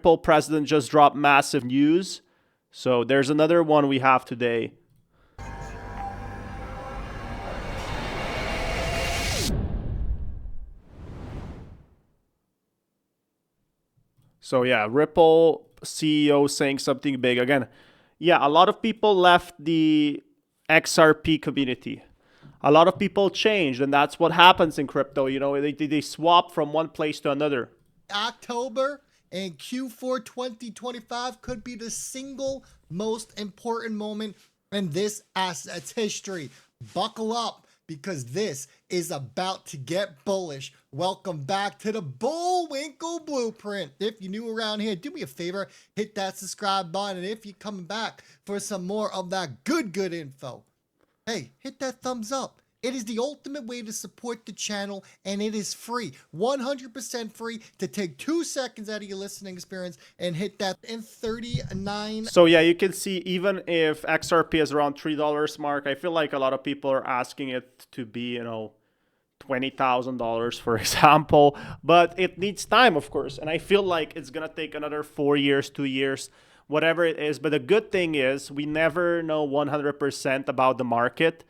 Ripple president just dropped massive news. So there's another one we have today. So yeah, Ripple CEO saying something big again. Yeah, a lot of people left the XRP community. A lot of people changed, and that's what happens in crypto. You know, they swap from one place to another. October and Q4 2025 could be the single most important moment in this asset's history. Buckle up, because this is about to get bullish. Welcome back to the Bullwinkle Blueprint. If you're new around here, do me a favor, hit that subscribe button. And if you're coming back for some more of that good info, hey, hit that thumbs up. It is the ultimate way to support the channel, and it is free, 100% free, to take 2 seconds out of your listening experience and hit that in 39. So yeah, you can see even if XRP is around $3 mark, I feel like a lot of people are asking it to be, you know, $20,000, for example, but it needs time, of course. And I feel like it's going to take another 4 years, 2 years, whatever it is. But the good thing is we never know 100% about the market.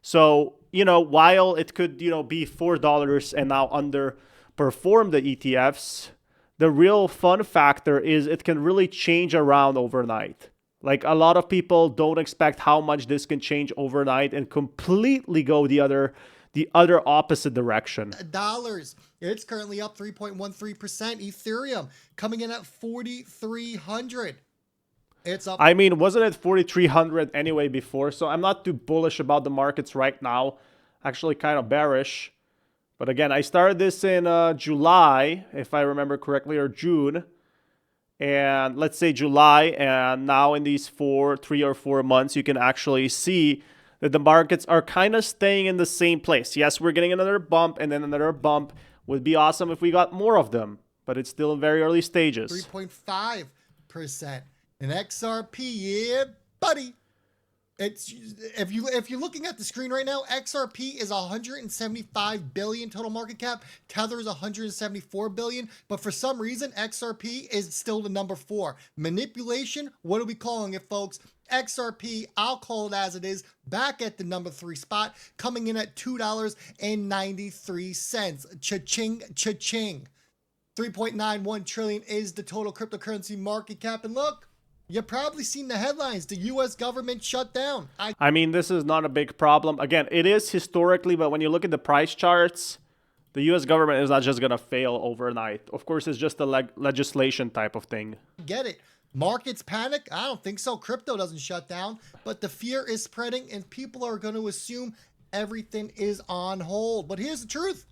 So, you know, while it could, you know, be $4 and now underperform the ETFs, the real fun factor is it can really change around overnight. Like, a lot of people don't expect how much this can change overnight and completely go the other opposite direction. Dollars. It's currently up 3.13%. Ethereum coming in at 4,300. It's up. I mean, wasn't it 4,300 anyway before? So I'm not too bullish about the markets right now. Actually, kind of bearish. But again, I started this in July, if I remember correctly, or June. And let's say July, and now in these 3 or 4 months, you can actually see that the markets are kind of staying in the same place. Yes, we're getting another bump, and then another bump. Would be awesome if we got more of them, but it's still in very early stages. 3.5%. And XRP, yeah, buddy. It's if you're looking at the screen right now, XRP is 175 billion total market cap. Tether is 174 billion, but for some reason XRP is still the number 4. Manipulation, what are we calling it, folks? XRP, I'll call it as it is, back at the number 3 spot, coming in at $2.93. Cha-ching, cha-ching. 3.91 trillion is the total cryptocurrency market cap. And look, you've probably seen the headlines. The U.S. government shut down. I mean, this is not a big problem. Again, it is historically, but when you look at the price charts, the U.S. government is not just going to fail overnight. Of course, it's just a legislation type of thing. Get it. Markets panic? I don't think so. Crypto doesn't shut down, but the fear is spreading and people are going to assume everything is on hold. But here's the truth.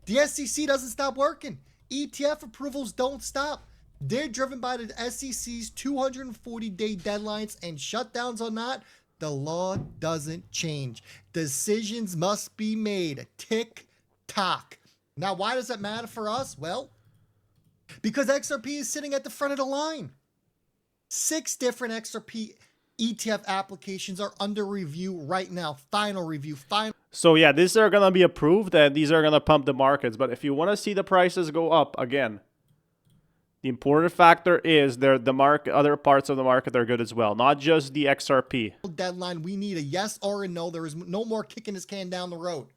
The SEC doesn't stop working. ETF approvals don't stop. They're driven by the SEC's 240-day deadlines, and shutdowns or not, the law doesn't change. Decisions must be made. Tick tock. Now, why does that matter for us? Well, because XRP is sitting at the front of the line. 6 different XRP ETF applications are under review right now. Final review. So yeah, these are going to be approved and these are going to pump the markets. But if you want to see the prices go up, again, the important factor is other parts of the market are good as well, not just the XRP. Deadline, we need a yes or a no. There is no more kicking this can down the road.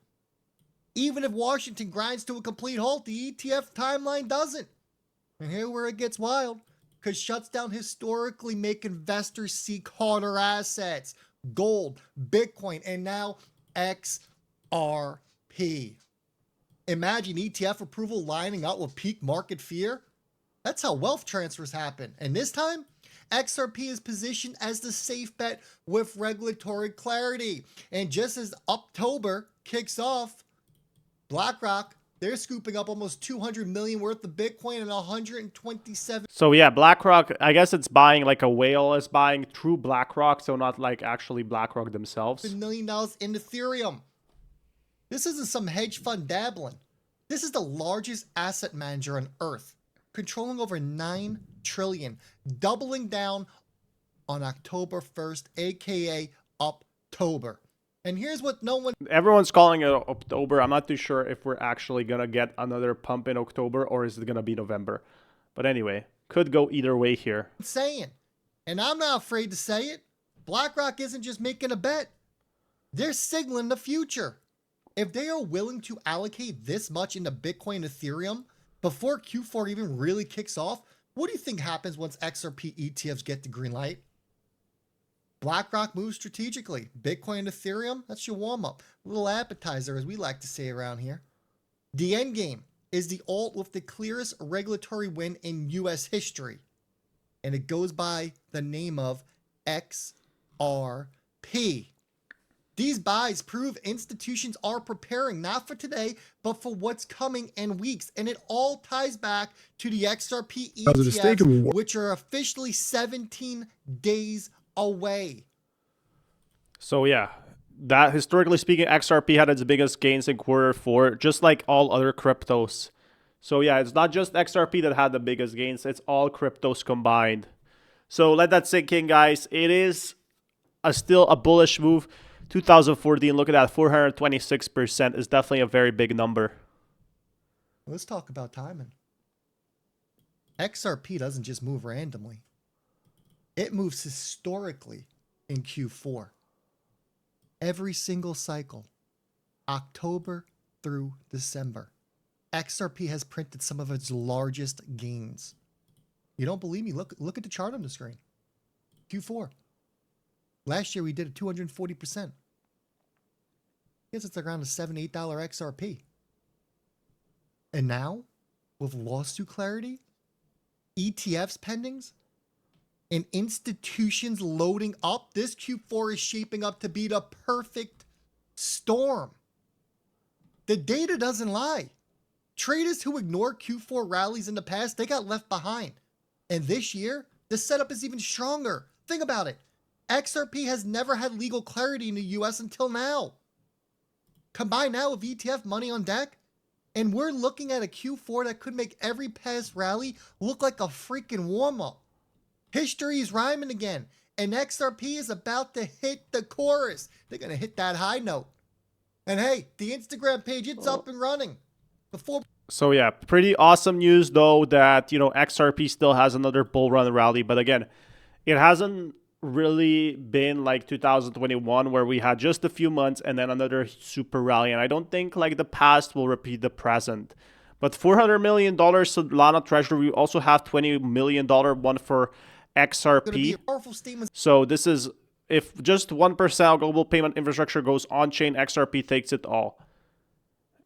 Even if Washington grinds to a complete halt, the ETF timeline doesn't. And here's where it gets wild, because shuts down historically make investors seek harder assets, gold, Bitcoin, and now XRP. Imagine ETF approval lining up with peak market fear. That's how wealth transfers happen. And this time, XRP is positioned as the safe bet with regulatory clarity. And just as October kicks off, BlackRock, they're scooping up almost 200 million worth of Bitcoin and 127. So yeah, BlackRock, I guess it's buying like a whale is buying through BlackRock, so not like actually BlackRock themselves. $1 million in Ethereum. This isn't some hedge fund dabbling. This is the largest asset manager on earth, controlling over 9 trillion, doubling down on October 1st, aka Uptober. And here's what everyone's calling it October. I'm not too sure if we're actually going to get another pump in October or is it going to be November. But anyway, Could go either way here. Saying, and I'm not afraid to say it, BlackRock isn't just making a bet. They're signaling the future. If they are willing to allocate this much into Bitcoin and Ethereum before Q4 even really kicks off, what do you think happens once XRP ETFs get the green light? BlackRock moves strategically. Bitcoin and Ethereum, that's your warm-up. A little appetizer, as we like to say around here. The end game is the alt with the clearest regulatory win in US history. And it goes by the name of XRP. These buys prove institutions are preparing not for today, but for what's coming in weeks. And it all ties back to the XRP ETFs, which are officially 17 days away. So yeah, that historically speaking, XRP had its biggest gains in Q4, just like all other cryptos. So yeah, it's not just XRP that had the biggest gains, it's all cryptos combined. So let that sink in, guys. It is still a bullish move. 2014, look at that, 426% is definitely a very big number. Let's talk about timing. XRP doesn't just move randomly. It moves historically in Q4. Every single cycle, October through December, XRP has printed some of its largest gains. You don't believe me? Look at the chart on the screen. Q4. Last year we did a 240%. I guess it's around a $7, $8 XRP. And now, with lawsuit clarity, ETFs pendings, and institutions loading up, this Q4 is shaping up to be the perfect storm. The data doesn't lie. Traders who ignored Q4 rallies in the past, they got left behind. And this year, the setup is even stronger. Think about it. XRP has never had legal clarity in the US until now. Combine now with ETF money on deck, and we're looking at a Q4 that could make every past rally look like a freaking warm-up. History is rhyming again, and XRP is about to hit the chorus. They're going to hit that high note. And hey, the Instagram page, it's up and running. So yeah, pretty awesome news though that, XRP still has another bull run rally. But again, it hasn't really been like 2021 where we had just a few months and then another super rally. And I don't think like the past will repeat the present. But $400 million Solana Treasury, we also have $20 million one for XRP. So this is, if just 1% of global payment infrastructure goes on-chain, XRP takes it all.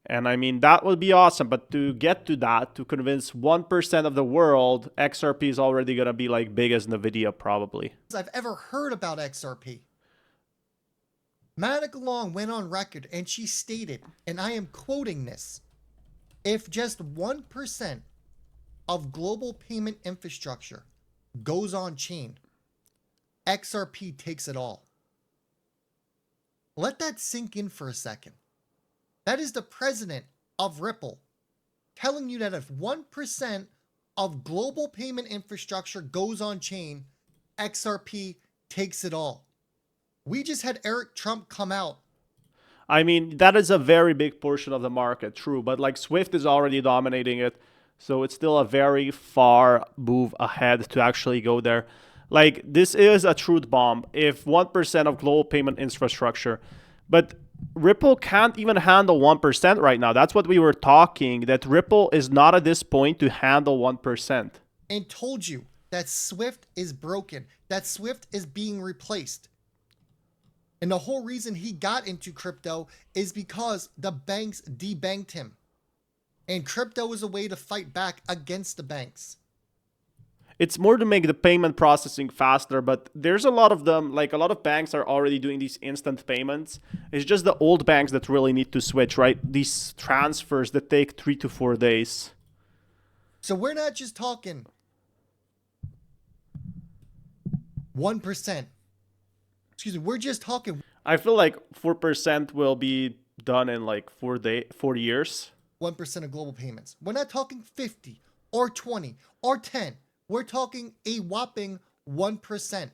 And I mean, that would be awesome. But to get to that, to convince 1% of the world, XRP is already going to be like big as NVIDIA probably. I've ever heard about XRP. Manica Long went on record and she stated, and I am quoting this, if just 1% of global payment infrastructure goes on chain, XRP takes it all. Let that sink in for a second. That is the president of Ripple telling you that if 1% of global payment infrastructure goes on chain, XRP takes it all. We just had Eric Trump come out. I mean, that is a very big portion of the market, true. But like Swift is already dominating it. So it's still a very far move ahead to actually go there. Like, this is a truth bomb. If 1% of global payment infrastructure, but Ripple can't even handle 1% right now. That's what we were talking, that Ripple is not at this point to handle 1%. And told you that Swift is broken, that Swift is being replaced. And the whole reason he got into crypto is because the banks debanked him. And crypto is a way to fight back against the banks. It's more to make the payment processing faster, but there's a lot of them, like a lot of banks are already doing these instant payments. It's just the old banks that really need to switch, right? These transfers that take 3 to 4 days. So we're not just talking 1%. Excuse me, we're just talking. I feel like 4% will be done in like 4 years. 1% of global payments. We're not talking 50 or 20 or 10. We're talking a whopping 1%.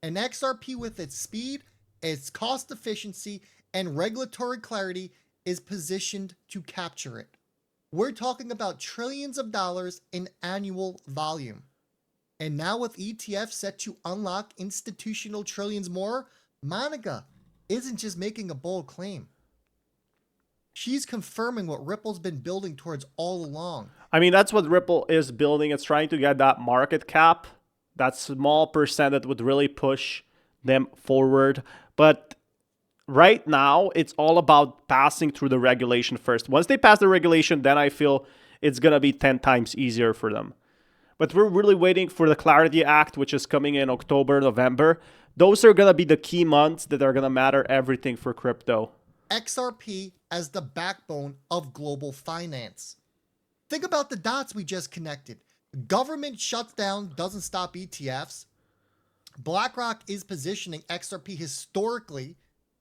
And XRP with its speed, its cost efficiency, and regulatory clarity is positioned to capture it. We're talking about trillions of dollars in annual volume. And now with ETFs set to unlock institutional trillions more, Monica isn't just making a bold claim. She's confirming what Ripple's been building towards all along. I mean, that's what Ripple is building. It's trying to get that market cap, that small percent that would really push them forward. But right now, it's all about passing through the regulation first. Once they pass the regulation, then I feel it's going to be 10 times easier for them. But we're really waiting for the Clarity Act, which is coming in October, November. Those are going to be the key months that are going to matter everything for crypto. XRP as the backbone of global finance. Think about the dots we just connected. Government shutdown doesn't stop ETFs. BlackRock is positioning XRP historically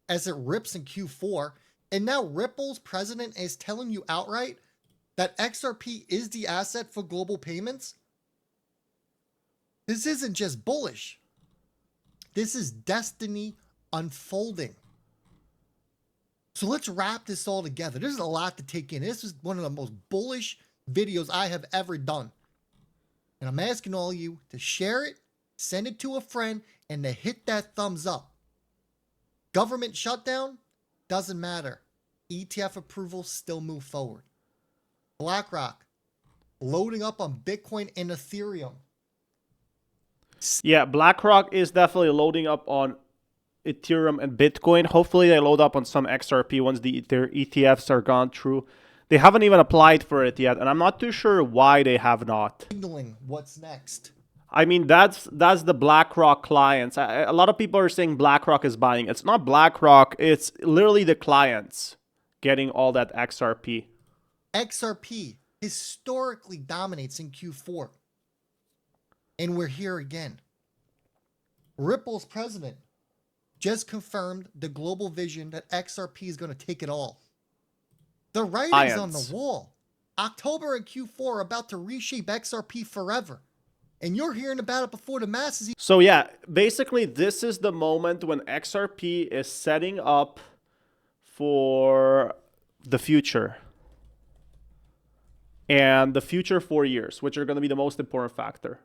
as it rips in Q4. And now Ripple's president is telling you outright that XRP is the asset for global payments. This isn't just bullish. This is destiny unfolding. So let's wrap this all together. There's a lot to take in. This is one of the most bullish videos I have ever done. And I'm asking all of you to share it, send it to a friend, and to hit that thumbs up. Government shutdown, doesn't matter. ETF approvals still move forward. BlackRock, loading up on Bitcoin and Ethereum. Yeah, BlackRock is definitely loading up on Ethereum and Bitcoin. Hopefully they load up on some XRP once their ETFs are gone through. They haven't even applied for it yet, and I'm not too sure why they have not. Signaling what's next. I mean, that's the BlackRock clients. A lot of people are saying BlackRock is buying. It's not BlackRock. It's literally the clients getting all that XRP. XRP historically dominates in Q4. And we're here again. Ripple's president just confirmed the global vision that XRP is going to take it all. The writing's on the wall. October and Q4 are about to reshape XRP forever. And you're hearing about it before the masses. So yeah, basically this is the moment when XRP is setting up for the future. And the future 4 years, which are going to be the most important factor.